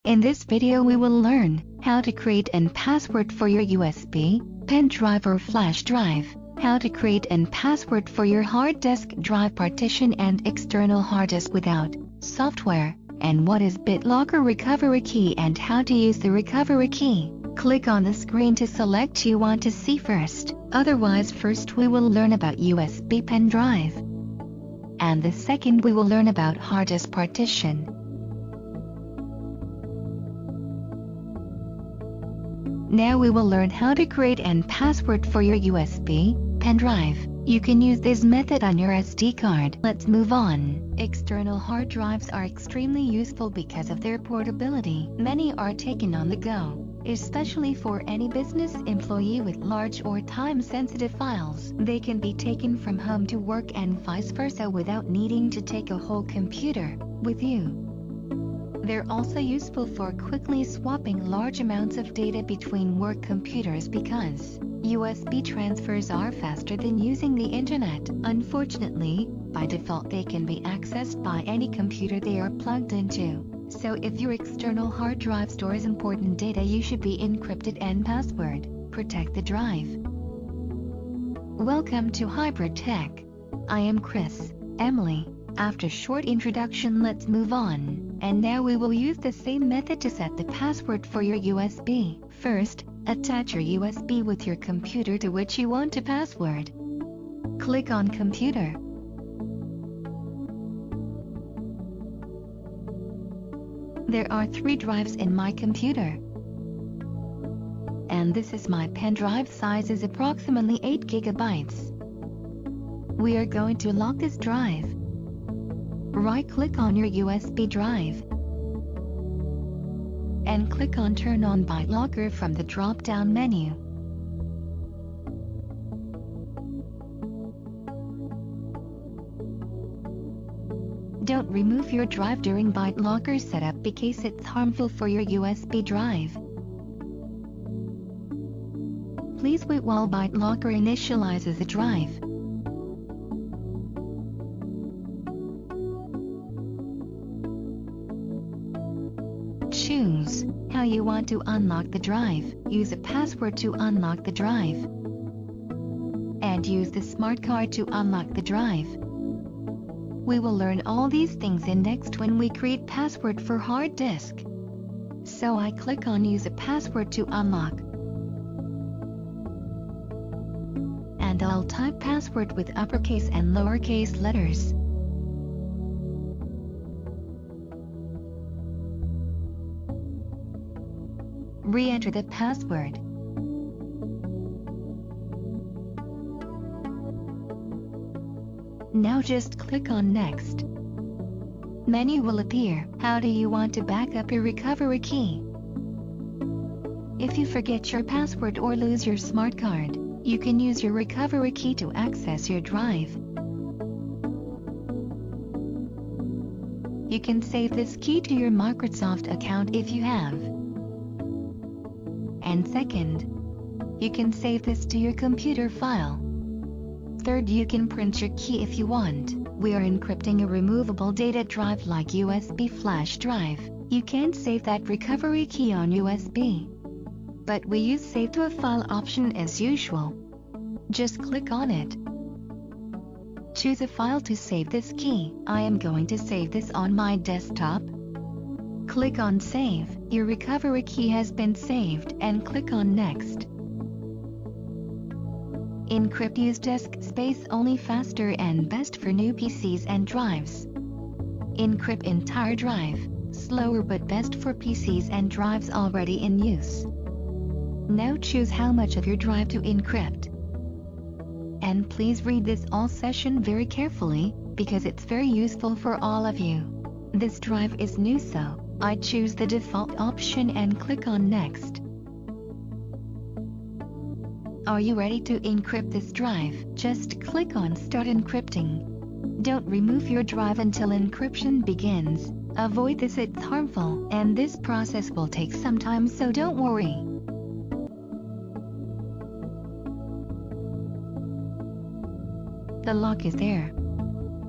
In this video we will learn how to create and password for your USB, pen drive or flash drive, how to create and password for your hard disk drive partition and external hard disk without software, and what is BitLocker recovery key and how to use the recovery key. Click on the screen to select you want to see first. Otherwise, first we will learn about USB pen drive, and the second we will learn about hard disk partition. Now we will learn how to create and password for your USB pen drive. You can use this method on your SD card. Let's move on. External hard drives are extremely useful because of their portability. Many are taken on the go, especially for any business employee with large or time-sensitive files. They can be taken from home to work and vice versa without needing to take a whole computer with you. They're also useful for quickly swapping large amounts of data between work computers because USB transfers are faster than using the internet. Unfortunately, by default they can be accessed by any computer they are plugged into. So if your external hard drive stores important data, you should be encrypted and password protect the drive. Welcome to Hybrid Tech. I am Chris, Emily. After short introduction, let's move on. And now we will use the same method to set the password for your USB. First, attach your USB with your computer to which you want to password. Click on Computer. There are 3 drives in my computer, and this is my pen drive. Size is approximately 8 gigabytes. We are going to lock this drive. Right-click on your USB drive and click on Turn on BitLocker from the drop-down menu. Don't remove your drive during BitLocker setup because it's harmful for your USB drive. Please wait while BitLocker initializes the drive. Choose how you want to unlock the drive. Use a password to unlock the drive, and use the smart card to unlock the drive. We will learn all these things in next when we create password for hard disk. So I click on Use a password to unlock, and I'll type password with uppercase and lowercase letters. Re-enter the password. Now just click on Next. Menu will appear. How do you want to back up your recovery key? If you forget your password or lose your smart card, you can use your recovery key to access your drive. You can save this key to your Microsoft account if you have. And second, you can save this to your computer file. Third, you can print your key if you want. We are encrypting a removable data drive like USB flash drive. You can't save that recovery key on USB, but we use Save to a File option as usual. Just click on it. Choose a file to save this key. I am going to save this on my desktop. Click on Save. Your recovery key has been saved and click on Next. Encrypt. Use disk space only, faster and best for new PCs and drives. Encrypt entire drive, slower but best for PCs and drives already in use. Now choose how much of your drive to encrypt. And please read this all session very carefully, because it's very useful for all of you. This drive is new, so I choose the default option and click on Next. Are you ready to encrypt this drive? Just click on Start Encrypting. Don't remove your drive until encryption begins. Avoid this, it's harmful, and this process will take some time, so don't worry. The lock is there.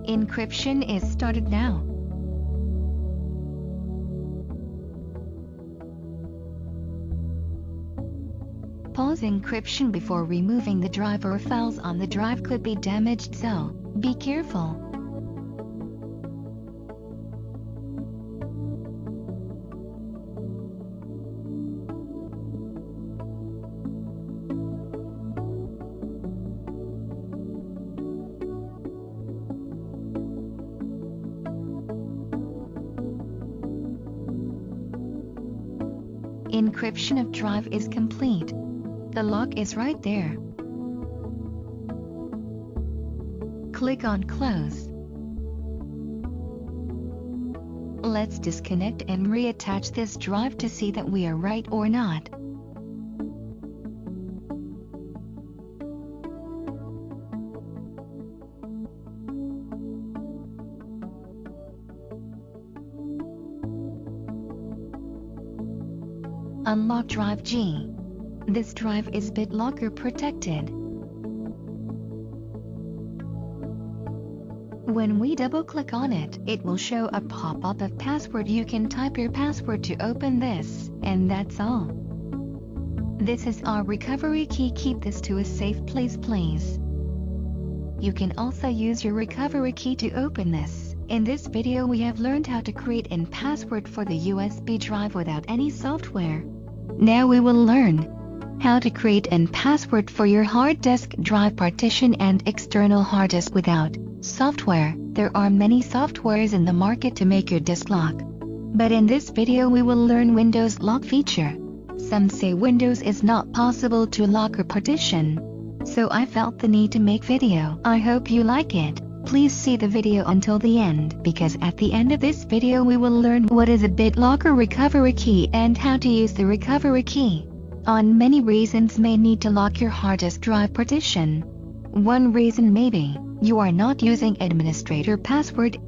Encryption is started now. Pause encryption before removing the drive, or files on the drive could be damaged, so be careful. Encryption of drive is complete. The lock is right there. Click on Close. Let's disconnect and reattach this drive to see that we are right or not. Unlock drive G. This drive is BitLocker protected. When we double-click on it, it will show a pop-up of password. You can type your password to open this, and that's all. This is our recovery key. Keep this to a safe place, please. You can also use your recovery key to open this. In this video we have learned how to create a password for the USB drive without any software. Now we will learn how to create a password for your hard disk drive partition and external hard disk without software. There are many softwares in the market to make your disk lock. But in this video we will learn Windows lock feature. Some say Windows is not possible to lock or partition. So I felt the need to make video. I hope you like it. Please see the video until the end, because at the end of this video we will learn what is a BitLocker recovery key and how to use the recovery key. On many reasons may need to lock your hard disk drive partition. One reason may be you are not using administrator password.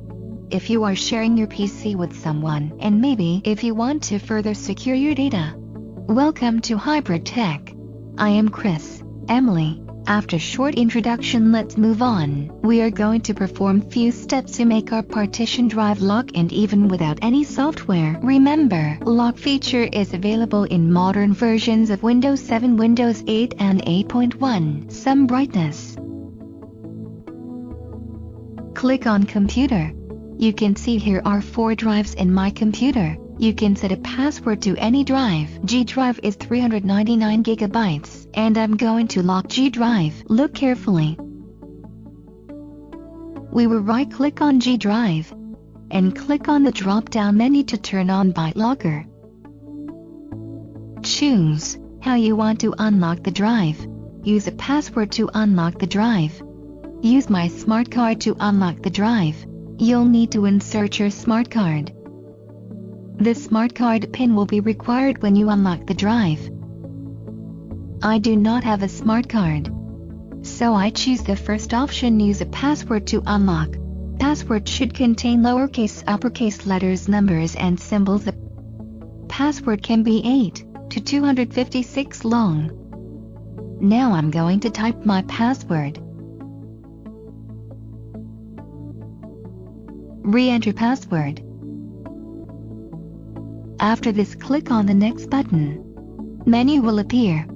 If you are sharing your PC with someone, and maybe if you want to further secure your data. Welcome to Hybrid Tech. I am Chris, Emily. After short introduction, let's move on. We are going to perform few steps to make our partition drive lock, and even without any software. Remember, lock feature is available in modern versions of Windows 7, Windows 8 and 8.1. Some brightness. Click on Computer. You can see here are 4 drives in my computer. You can set a password to any drive. G drive is 399 gigabytes, and I'm going to lock G drive. Look carefully. We will right-click on G drive and click on the drop-down menu to turn on BitLocker. Choose how you want to unlock the drive. Use a password to unlock the drive. Use my smart card to unlock the drive. You'll need to insert your smart card. The smart card PIN will be required when you unlock the drive. I do not have a smart card, so I choose the first option. Use a password to unlock. Password should contain lowercase, uppercase letters, numbers and symbols. The password can be 8 to 256 long. Now I'm going to type my password. Re-enter password. After this, click on the next button. Menu will appear.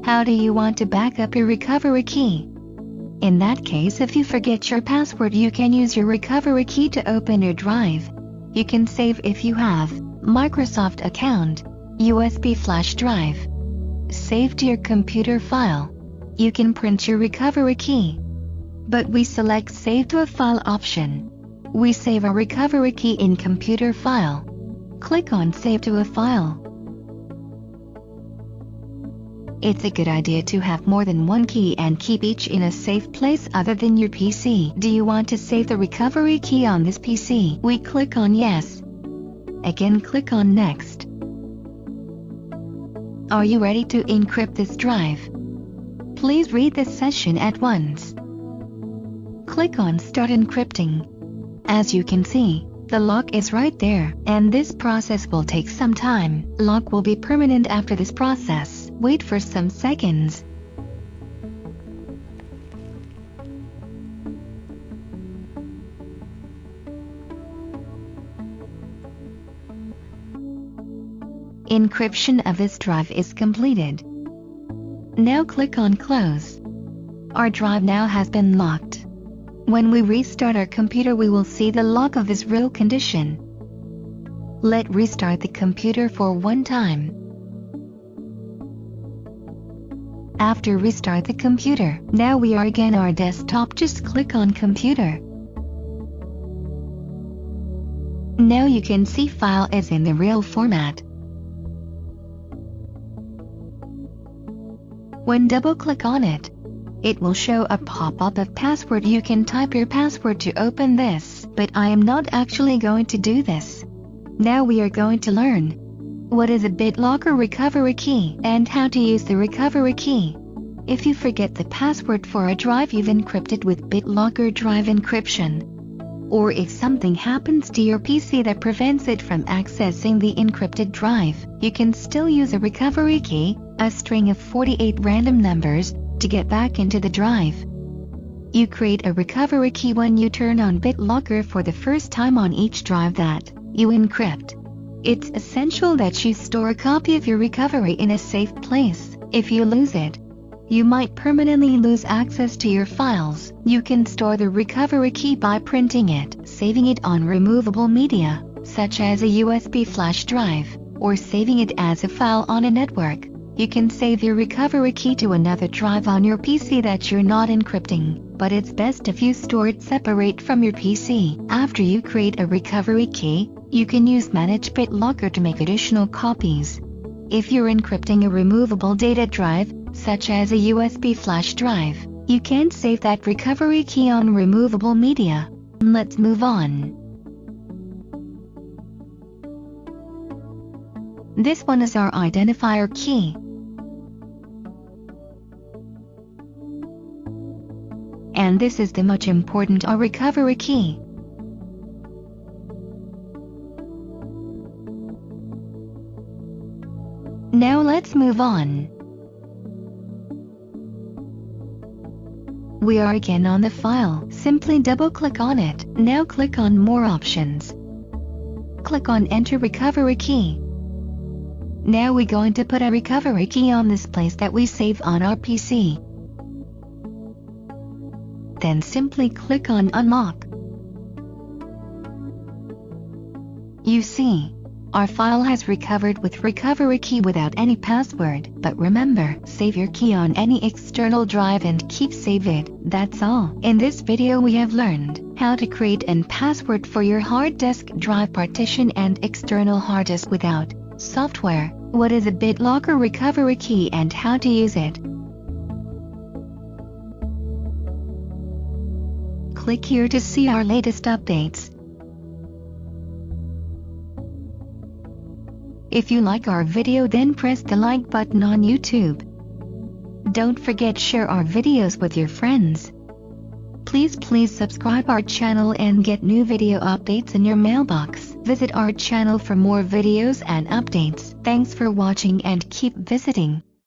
How do you want to back up your recovery key? In that case, if you forget your password, you can use your recovery key to open your drive. You can save if you have Microsoft account, USB flash drive. Save to your computer file. You can print your recovery key. But we select Save to a file option. We save our recovery key in computer file. Click on Save to a file. It's a good idea to have more than one key and keep each in a safe place other than your PC. Do you want to save the recovery key on this PC? We click on Yes. Again, click on Next. Are you ready to encrypt this drive? Please read this session at once. Click on Start Encrypting. As you can see, the lock is right there, and this process will take some time. Lock will be permanent after this process. Wait for some seconds. Encryption of this drive is completed. Now click on Close. Our drive now has been locked. When we restart our computer, we will see the lock of this real condition. Let's restart the computer for one time. After restart the computer, now we are again our desktop. Just click on Computer. Now you can see file is in the real format. When double-click on it, it will show a pop-up of password. You can type your password to open this, but I am not actually going to do this. Now we are going to learn what is a BitLocker recovery key and how to use the recovery key. If you forget the password for a drive you've encrypted with BitLocker drive encryption, or if something happens to your PC that prevents it from accessing the encrypted drive, you can still use a recovery key, a string of 48 random numbers, to get back into the drive. You create a recovery key when you turn on BitLocker for the first time on each drive that you encrypt. It's essential that you store a copy of your recovery in a safe place. If you lose it, you might permanently lose access to your files. You can store the recovery key by printing it, saving it on removable media, such as a USB flash drive, or saving it as a file on a network. You can save your recovery key to another drive on your PC that you're not encrypting, but it's best if you store it separate from your PC. After you create a recovery key, you can use Manage BitLocker to make additional copies. If you're encrypting a removable data drive, such as a USB flash drive, you can save that recovery key on removable media. Let's move on. This one is our identifier key. And this is the much important our recovery key. Now let's move on. We are again on the file. Simply double-click on it. Now click on More Options. Click on Enter Recovery Key. Now we're going to put a recovery key on this place that we save on our PC. Then simply click on Unlock. You see, our file has recovered with recovery key without any password. But remember, save your key on any external drive and keep save it. That's all. In this video we have learned how to create and password for your hard disk drive partition and external hard disk without software, what is a BitLocker recovery key and how to use it. Click here to see our latest updates. If you like our video, then press the like button on YouTube. Don't forget share our videos with your friends. Please subscribe our channel and get new video updates in your mailbox. Visit our channel for more videos and updates. Thanks for watching and keep visiting.